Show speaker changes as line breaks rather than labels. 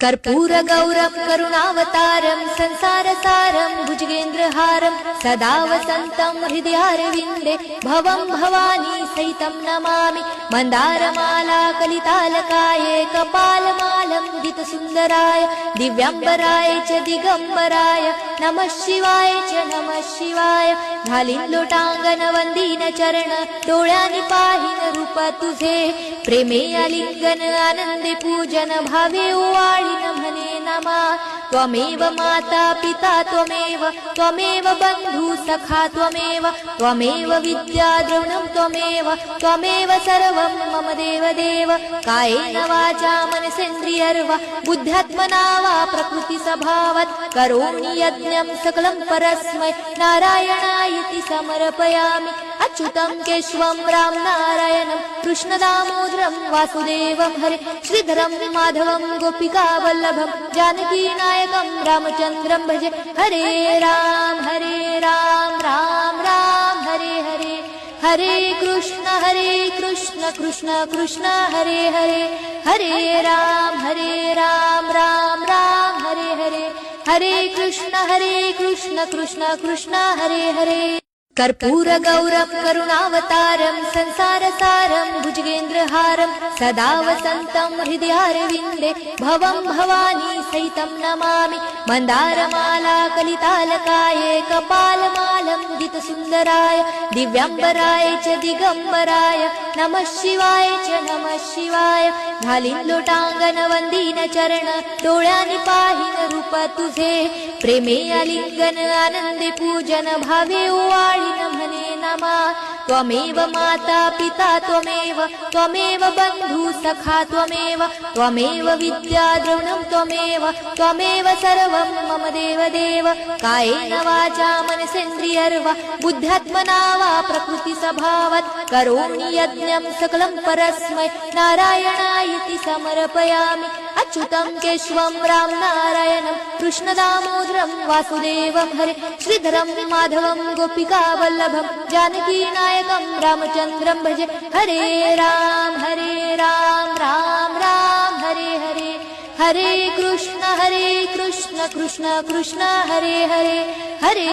कर्पूरगौरं करुणावतारं संसारसारं भुजगेन्द्रहारं सदा वसन्तं हृदयारविन्दे भवं भवानी सहितं नमामि। मन्दारमाला कलितालकाये कपालमालं दितसुन्दराय दिव्याम्बराय च दिगम्बराय नमः शिवाय च नमः शिवाय। घालीन लोटांगण वंदीन चरण डोळ्यांनी पाहिन रूप तुझे प्रेमे आलिंगन आनंदे पूजन भावे ओवाळीन म्हणे नमा। त्वमेव माता पिता त्वमेव बंधु सखा त्वमेव विद्या द्रविणं त्वमेव सर्वं मम देव कायेन वाचा मनसेन्द्रियर्वा बुद्ध्यात्मना वा प्रकृति स्वभावात् करोमि यज्ञं सकलं परस्मै नारायणायति समर्पयामि। अच्युतं केशवं राम नारायणं कृष्णदामोदरं वासुदेवं हरे श्रीधरं माधवं गोपिकावल्लभं जानकीनायकं रामचन्द्रं भजे। हरे राम राम राम हरे हरे हरे कृष्ण कृष्ण कृष्ण हरे हरे हरे राम राम राम हरे हरे हरे कृष्ण कृष्ण कृष्ण हरे हरे। कर्पूरगौरं करुणावतारं संसारसारं भुजगेन्द्रहारं सदा वसन्तं हृदयारविन्दे भवं भवानी सहितं नमामि। मन्दारमाला कलितालकाये कपालमालं दितसुन्दराय दिव्याम्बराय च दिगम्बराय नमः शिवाय च नमः शिवाय। घालीन लोटांगण वंदीन चरण डोळ्यांनी पाहिन रूप तुझे प्रेमे आलिंगन आनंदे पूजन भावे ओवाळीन म्हणे नमा। त्वमेव माता पिता त्वमेव बंधु सखा त्वमेव विद्या द्रविणं त्वमेव सर्वं मम देव कायेन वाचा मनसेन्द्रियर्वा बुद्ध्यात्मना वा प्रकृति स्वभावात् करोमि यज्ञं सकलं परस्मै नारायणायति समर्पयामि। अच्युतं केशवं राम नारायणं कृष्णदामोदरं वासुदेवं हरे श्रीधरं माधवं गोपिकावल्लभं जानकीनायकं रामचन्द्रं भजे। हरे राम राम राम हरे हरे हरे कृष्ण कृष्ण कृष्ण हरे हरे हरे